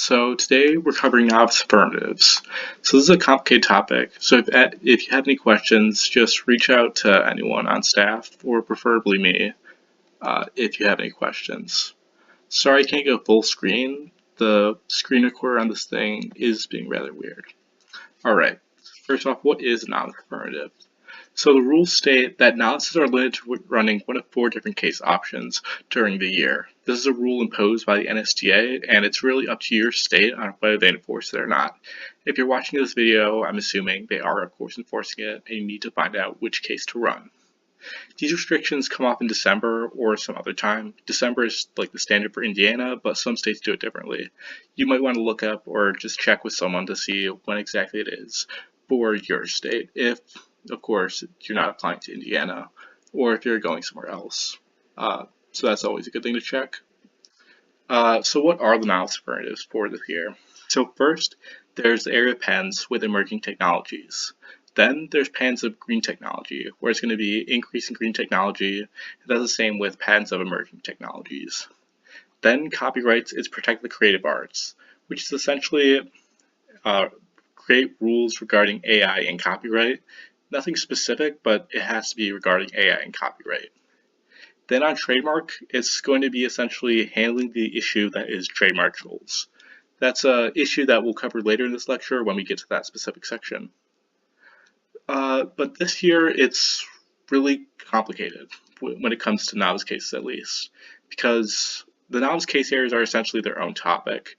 So today we're covering novice affirmatives. So this is a complicated topic. So if you have any questions, just reach out to anyone on staff or preferably me if you have any questions. Sorry I can't go full screen. The screen recorder on this thing is being rather weird. Alright, first off, what is a novice affirmative? So the rules state that novices are limited to running one of 4 different case options during the year. This is a rule imposed by the NSDA, and it's really up to your state on whether they enforce it or not. If you're watching this video, I'm assuming they are of course enforcing it, and you need to find out which case to run. These restrictions come off in December or some other time. December is like the standard for Indiana, but some states do it differently. You might want to look up or just check with someone to see when exactly it is for your state, if, of course, you're not applying to Indiana or if you're going somewhere else. So that's always a good thing to check. So what are the novice alternatives for this year? So first, there's the area of PENS with emerging technologies. Then there's PENS of green technology, where it's going to be increasing green technology, and that's the same with PENS of emerging technologies. Then copyrights is protect the creative arts, which is essentially create rules regarding AI and copyright. Nothing specific, but it has to be regarding AI and copyright. Then on trademark, it's going to be essentially handling the issue that is trademark trolls. That's an issue that we'll cover later in this lecture when we get to that specific section. But this year, it's really complicated when it comes to novice cases, at least, because the novice case areas are essentially their own topic.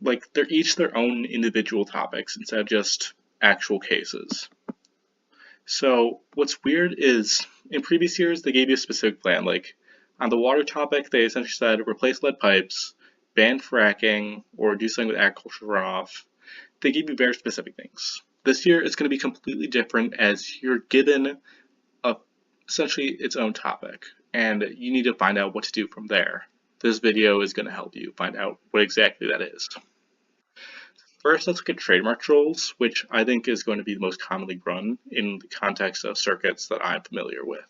Like, they're each their own individual topics instead of just actual cases. So what's weird is in previous years they gave you a specific plan. Like on the water topic, they essentially said replace lead pipes, ban fracking, or do something with agricultural runoff. They gave you very specific things. This year it's going to be completely different as you're given essentially its own topic, and you need to find out what to do from there. This video is going to help you find out what exactly that is. First, let's look at trademark trolls, which I think is going to be the most commonly run in the context of circuits that I'm familiar with.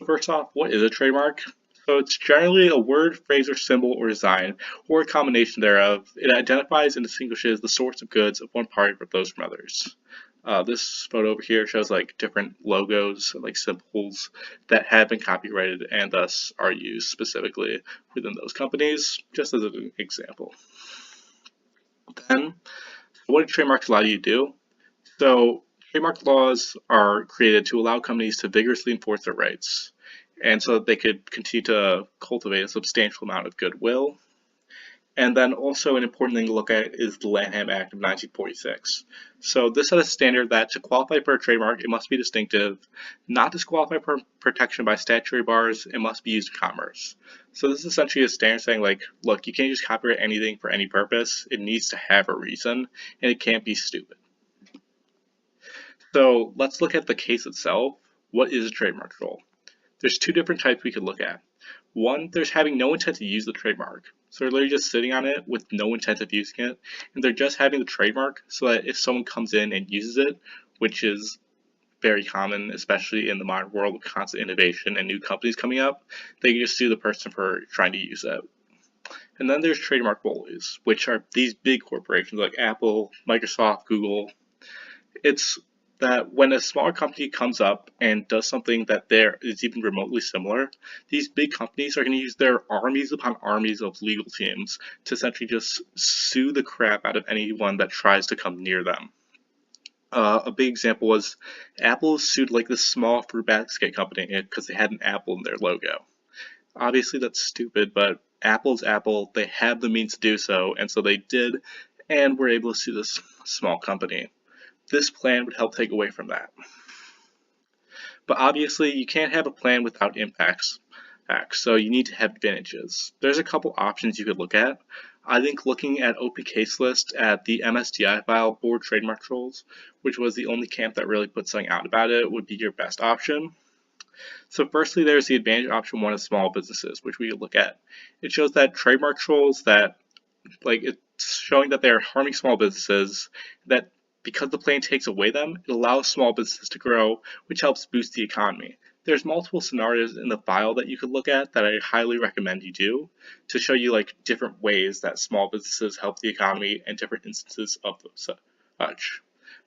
First off, what is a trademark? So it's generally a word, phrase, or symbol or design, or a combination thereof. It identifies and distinguishes the source of goods of one party from those from others. This photo over here shows like different logos, like symbols that have been copyrighted and thus are used specifically within those companies, just as an example. Then, what do trademarks allow you to do? So, trademark laws are created to allow companies to vigorously enforce their rights, and so that they could continue to cultivate a substantial amount of goodwill. And then also an important thing to look at is the Lanham Act of 1946. So this set a standard that to qualify for a trademark, it must be distinctive, not disqualify for protection by statutory bars, it must be used in commerce. So this is essentially a standard saying like, look, you can't just copyright anything for any purpose, it needs to have a reason, and it can't be stupid. So let's look at the case itself. What is a trademark troll? There's 2 different types we could look at. One, there's having no intent to use the trademark. So they're literally just sitting on it with no intent of using it, and they're just having the trademark so that if someone comes in and uses it, which is very common, especially in the modern world with constant innovation and new companies coming up, they can just sue the person for trying to use it. And then there's trademark bullies, which are these big corporations like Apple, Microsoft, Google. It's that when a smaller company comes up and does something that is even remotely similar, these big companies are going to use their armies upon armies of legal teams to essentially just sue the crap out of anyone that tries to come near them. A big example was Apple sued like this small fruit basket company because they had an apple in their logo. Obviously that's stupid, but Apple's Apple, they have the means to do so, and so they did, and were able to sue this small company. This plan would help take away from that. But obviously, you can't have a plan without impacts, so you need to have advantages. There's a couple options you could look at. I think looking at open case list at the MSDI file for trademark trolls, which was the only camp that really put something out about it, would be your best option. So firstly, there's the advantage option 1 of small businesses, which we could look at. It shows that trademark trolls it's showing that they're harming small businesses, that because the plan takes away them, it allows small businesses to grow, which helps boost the economy. There's multiple scenarios in the file that you could look at that I highly recommend you do to show you like different ways that small businesses help the economy and different instances of such.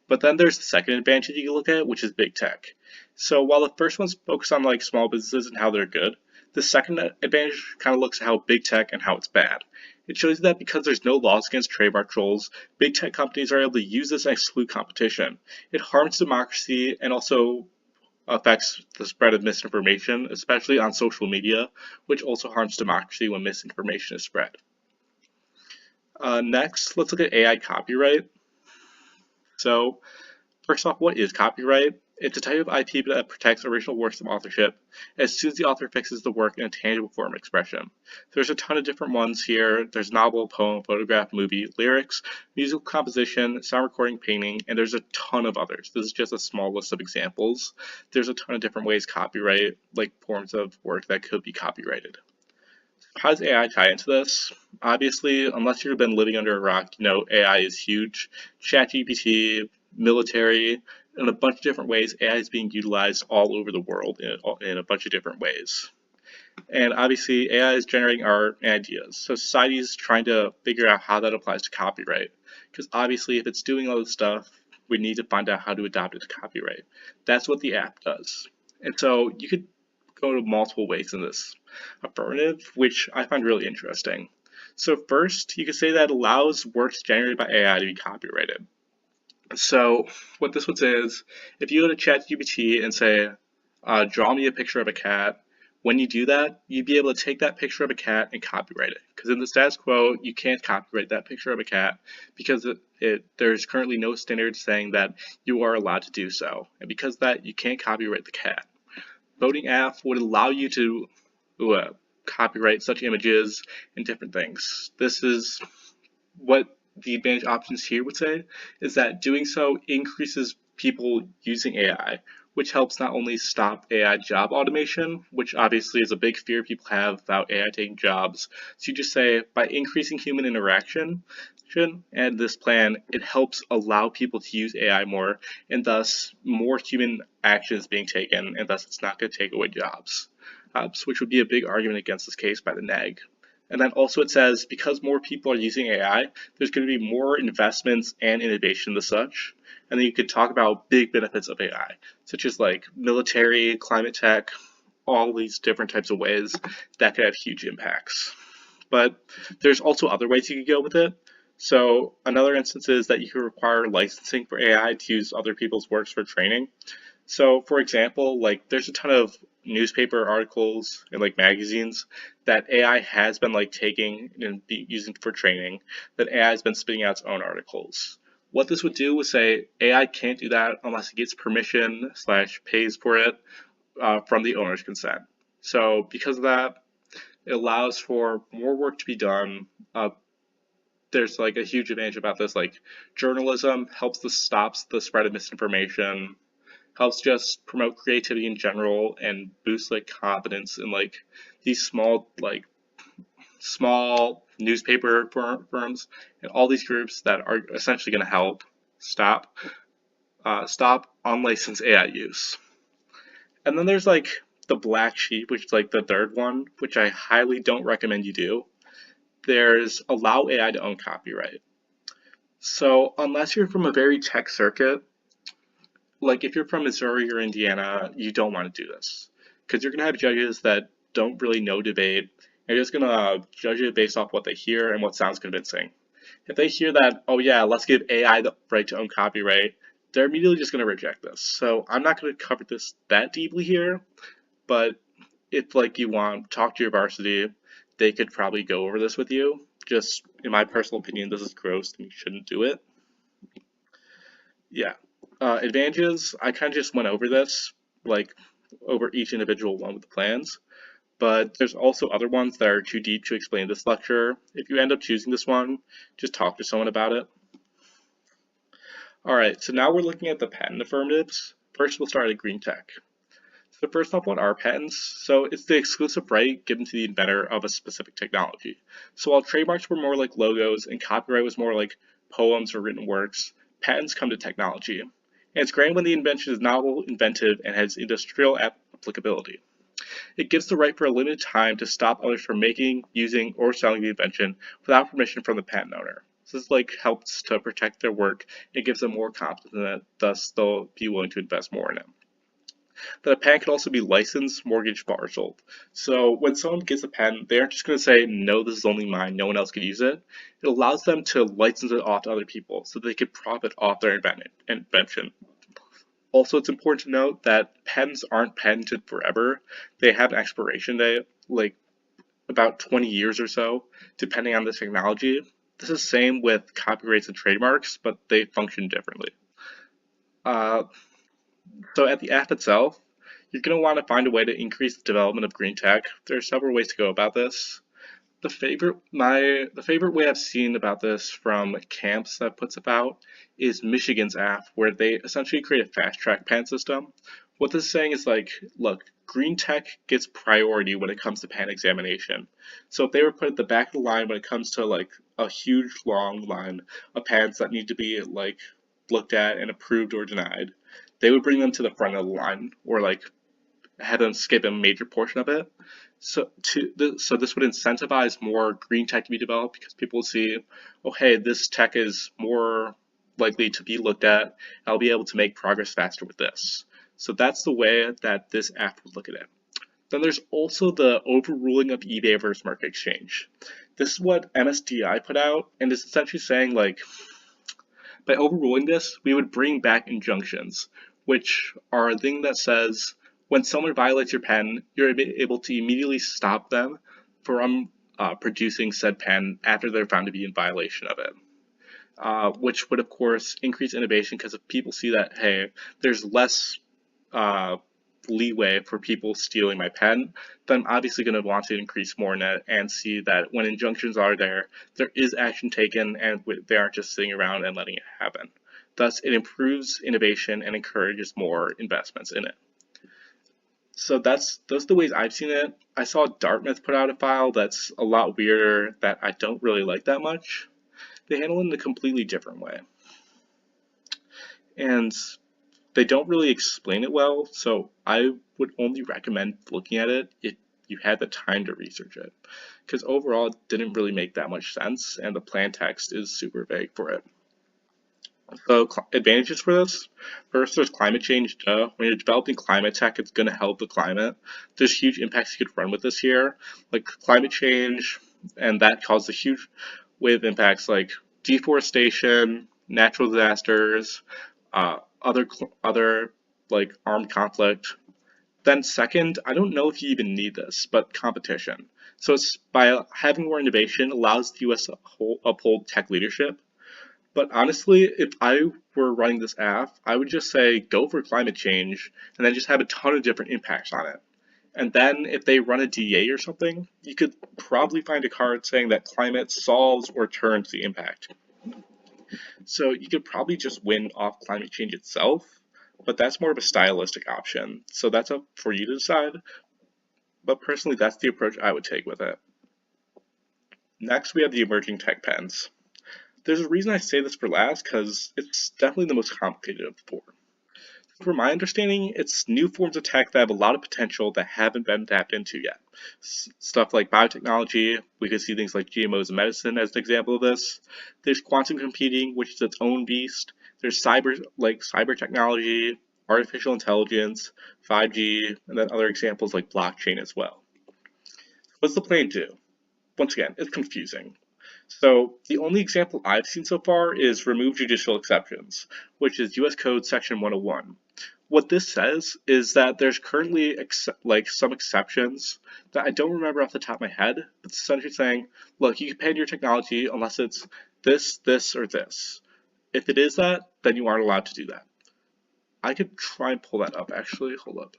But then there's the second advantage you can look at, which is big tech. So while the first one's focused on like small businesses and how they're good, the second advantage kind of looks at how big tech and how it's bad. It shows you that because there's no laws against trademark trolls, big tech companies are able to use this and exclude competition. It harms democracy and also affects the spread of misinformation, especially on social media, which also harms democracy when misinformation is spread. Next, let's look at AI copyright. So first off, what is copyright? It's a type of IP that protects original works from authorship as soon as the author fixes the work in a tangible form of expression. There's a ton of different ones here. There's novel, poem, photograph, movie, lyrics, musical composition, sound recording, painting, and there's a ton of others. This is just a small list of examples. There's a ton of different ways copyright, like forms of work that could be copyrighted. How does AI tie into this? Obviously, unless you've been living under a rock, you know AI is huge. ChatGPT, military, in a bunch of different ways, AI is being utilized all over the world in a bunch of different ways. And obviously, AI is generating art and ideas. So society is trying to figure out how that applies to copyright. Because obviously, if it's doing all this stuff, we need to find out how to adopt it to copyright. That's what the app does. And so you could go to multiple ways in this affirmative, which I find really interesting. So first, you could say that allows works generated by AI to be copyrighted. So what this would say is, if you go to ChatGPT and say, draw me a picture of a cat, when you do that, you'd be able to take that picture of a cat and copyright it. Because in the status quo, you can't copyright that picture of a cat because there's currently no standard saying that you are allowed to do so. And because of that, you can't copyright the cat. Voting app would allow you to copyright such images and different things. This is what the advantage options here would say, is that doing so increases people using AI, which helps not only stop AI job automation, which obviously is a big fear people have about AI taking jobs. So you just say, by increasing human interaction and this plan, it helps allow people to use AI more, and thus more human actions being taken, and thus it's not going to take away jobs, which would be a big argument against this case by the NAG. And then also it says, because more people are using AI, there's going to be more investments and innovation as such. And then you could talk about big benefits of AI, such as like military, climate tech, all these different types of ways that could have huge impacts. But there's also other ways you could go with it. So another instance is that you could require licensing for AI to use other people's works for training. So, for example, like there's a ton of newspaper articles and like magazines that AI has been like taking and using for training. That AI has been spitting out its own articles. What this would do is say AI can't do that unless it gets permission / pays for it from the owner's consent. So, because of that, it allows for more work to be done. There's like a huge advantage about this, like journalism helps stops the spread of misinformation, helps just promote creativity in general and boost like confidence in like these small newspaper firms and all these groups that are essentially going to help stop unlicensed AI use. And then there's like the black sheep, which is like the third one, which I highly don't recommend you do. There's allow AI to own copyright. So unless you're from a very tech circuit, like if you're from Missouri or Indiana, you don't want to do this because you're gonna have judges that don't really know debate. They're just gonna judge it based off what they hear and what sounds convincing. If they hear that, oh yeah, let's give AI the right to own copyright, they're immediately just gonna reject this. So I'm not gonna cover this that deeply here, but if like you want, talk to your varsity, they could probably go over this with you. Just in my personal opinion, this is gross and you shouldn't do it. Yeah. Advantages, I kind of just went over this, like over each individual one with the plans, but there's also other ones that are too deep to explain this lecture. If you end up choosing this one, just talk to someone about it. Alright, so now we're looking at the patent affirmatives. First, we'll start at green tech. So first off, what are patents? So it's the exclusive right given to the inventor of a specific technology. So while trademarks were more like logos and copyright was more like poems or written works, patents come to technology. and it's granted when the invention is novel, inventive, and has industrial applicability. It gives the right for a limited time to stop others from making, using, or selling the invention without permission from the patent owner. This helps to protect their work. It gives them more confidence in it, thus they'll be willing to invest more in it. That a patent can also be licensed, mortgaged, bought, or sold. So when someone gets a patent, they aren't just going to say, no, this is only mine, no one else can use it. It allows them to license it off to other people so they can profit off their invention. Also, it's important to note that patents aren't patented forever. They have an expiration date, like about 20 years or so, depending on the technology. This is the same with copyrights and trademarks, but they function differently. Uh, so at the app itself, you're going to want to find a way to increase the development of green tech. There are several ways to go about this. The favorite way I've seen about this from camps that puts about is Michigan's app, where they essentially create a fast track patent system. What this is saying is look, green tech gets priority when it comes to patent examination. So if they were put at the back of the line when it comes to a huge long line of patents that need to be looked at and approved or denied, they would bring them to the front of the line or have them skip a major portion of it. So this would incentivize more green tech to be developed because people see, oh hey, this tech is more likely to be looked at. I'll be able to make progress faster with this. So that's the way that this app would look at it. Then there's also the overruling of eBay versus Market Exchange. This is what MSDI put out, and it's essentially saying by overruling this, we would bring back injunctions, which are a thing that says when someone violates your patent, you're able to immediately stop them from producing said patent after they're found to be in violation of it. Which would, of course, increase innovation because if people see that, hey, there's less leeway for people stealing my patent, then I'm obviously going to want to increase more in it and see that when injunctions are there, there is action taken and they aren't just sitting around and letting it happen. Thus, it improves innovation and encourages more investments in it. So those are the ways I've seen it. I saw Dartmouth put out a file that's a lot weirder that I don't really like that much. They handle it in a completely different way. And they don't really explain it well, so I would only recommend looking at it if you had the time to research it. Because overall, it didn't really make that much sense, and the plan text is super vague for it. So advantages for this: first, there's climate change. When you're developing climate tech, it's going to help the climate. There's huge impacts you could run with this here, like climate change, and that caused a huge wave of impacts like deforestation, natural disasters, other armed conflict. Then second, I don't know if you even need this, but competition. So it's by having more innovation allows the U.S. to uphold tech leadership. But honestly, if I were running this app, I would just say go for climate change and then just have a ton of different impacts on it. And then if they run a DA or something, you could probably find a card saying that climate solves or turns the impact. So you could probably just win off climate change itself, but that's more of a stylistic option. So that's up for you to decide. But personally, that's the approach I would take with it. Next, we have the emerging tech pens. There's a reason I say this for last, because it's definitely the most complicated of the four. From my understanding, it's new forms of tech that have a lot of potential that haven't been tapped into yet. Stuff like biotechnology, we could see things like GMOs in medicine as an example of this. There's quantum computing, which is its own beast. There's cyber technology, artificial intelligence, 5G, and then other examples like blockchain as well. What's the plan do? Once again, it's confusing. So the only example I've seen so far is remove judicial exceptions, which is US Code Section 101. What this says is that there's currently some exceptions that I don't remember off the top of my head. It's essentially saying, look, you can patent your technology unless it's this, this, or this. If it is that, then you aren't allowed to do that. I could try and pull that up actually. Hold up.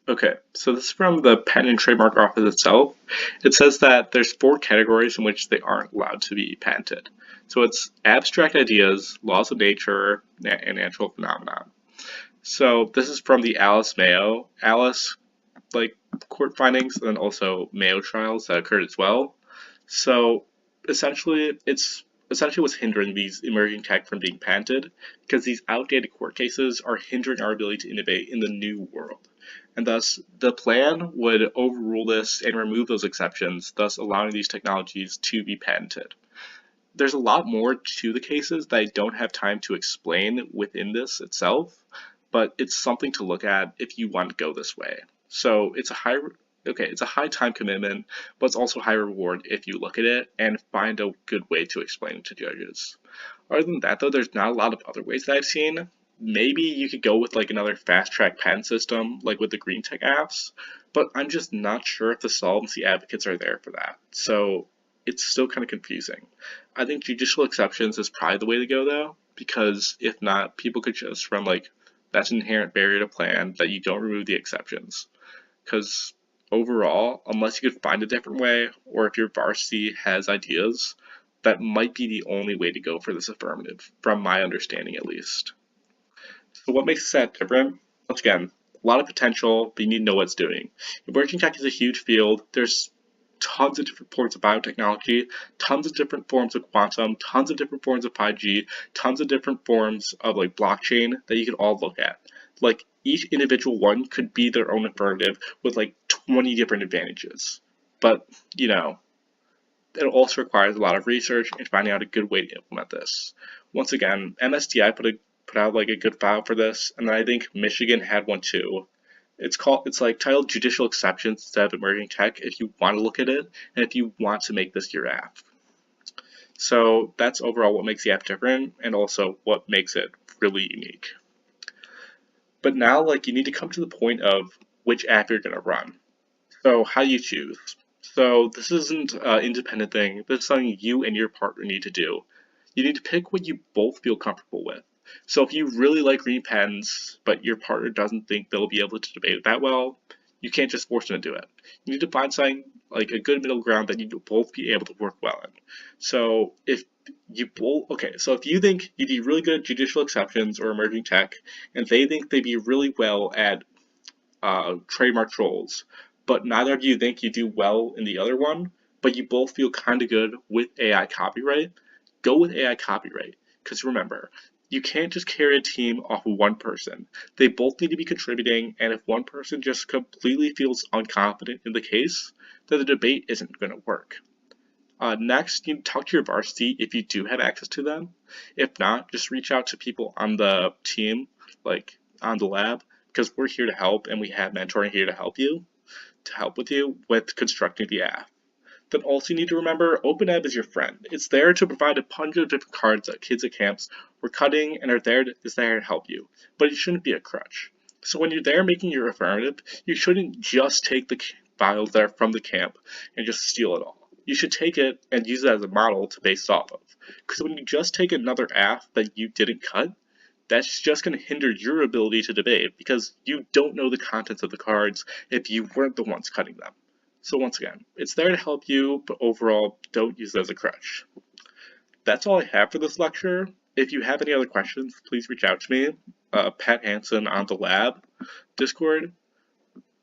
Okay, so this is from the Patent and Trademark Office itself. It says that there's 4 categories in which they aren't allowed to be patented. So it's abstract ideas, laws of nature, and natural phenomena. So this is from the Alice Mayo, court findings, and then also Mayo trials that occurred as well. So essentially, it's essentially what's hindering these emerging tech from being patented, because these outdated court cases are hindering our ability to innovate in the new world. And thus, the plan would overrule this and remove those exceptions, thus allowing these technologies to be patented. There's a lot more to the cases that I don't have time to explain within this itself, but it's something to look at if you want to go this way. So it's a high time commitment, but it's also high reward if you look at it and find a good way to explain it to judges. Other than that, though, there's not a lot of other ways that I've seen. Maybe you could go with like another fast track patent system, like with the green tech apps, but I'm just not sure if the solvency advocates are there for that. So it's still kind of confusing. I think judicial exceptions is probably the way to go though, because if not, people could just run like that's an inherent barrier to plan that you don't remove the exceptions. Because overall, unless you could find a different way, or if your varsity has ideas, that might be the only way to go for this affirmative, from my understanding at least. So what makes that different? Once again, a lot of potential, but you need to know what it's doing. Emerging tech is a huge field. There's tons of different forms of biotechnology, tons of different forms of quantum, tons of different forms of 5G, tons of different forms of like blockchain that you could all look at. Like each individual one could be their own affirmative with like 20 different advantages. But, you know, it also requires a lot of research and finding out a good way to implement this. Once again, MSDI put out like a good file for this, and then I think Michigan had one too. It's like titled Judicial Exceptions instead of Emerging Tech if you want to look at it and if you want to make this your app. So that's overall what makes the app different and also what makes it really unique. But now like you need to come to the point of which app you're gonna run. So how do you choose? So this isn't an independent thing. This is something you and your partner need to do. You need to pick what you both feel comfortable with. So if you really like green pens, but your partner doesn't think they'll be able to debate it that well, you can't just force them to do it. You need to find something like a good middle ground that you'll both be able to work well in. So if you think you'd be really good at judicial exceptions or emerging tech, and they think they'd be really well at trademark trolls, but neither of you think you do well in the other one, but you both feel kind of good with AI copyright, go with AI copyright. Because remember, you can't just carry a team off of one person. They both need to be contributing, and if one person just completely feels unconfident in the case, then the debate isn't going to work. Next, you talk to your varsity if you do have access to them. If not, just reach out to people on the team, like on the lab, because we're here to help and we have mentoring here to help with you with constructing the app. Then also you need to remember OpenEb is your friend. It's there to provide a bunch of different cards that kids at camps were cutting and is there to help you. But it shouldn't be a crutch. So when you're there making your affirmative, you shouldn't just take the files that are from the camp and just steal it all. You should take it and use it as a model to base off of. Because when you just take another app that you didn't cut, that's just going to hinder your ability to debate because you don't know the contents of the cards if you weren't the ones cutting them. So once again, it's there to help you, but overall, don't use it as a crutch. That's all I have for this lecture. If you have any other questions, please reach out to me, Pat Hansen on the lab Discord.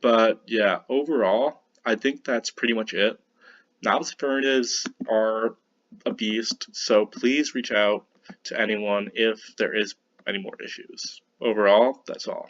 But yeah, overall, I think that's pretty much it. Novice affirmatives are a beast, so please reach out to anyone if there is any more issues. Overall, that's all.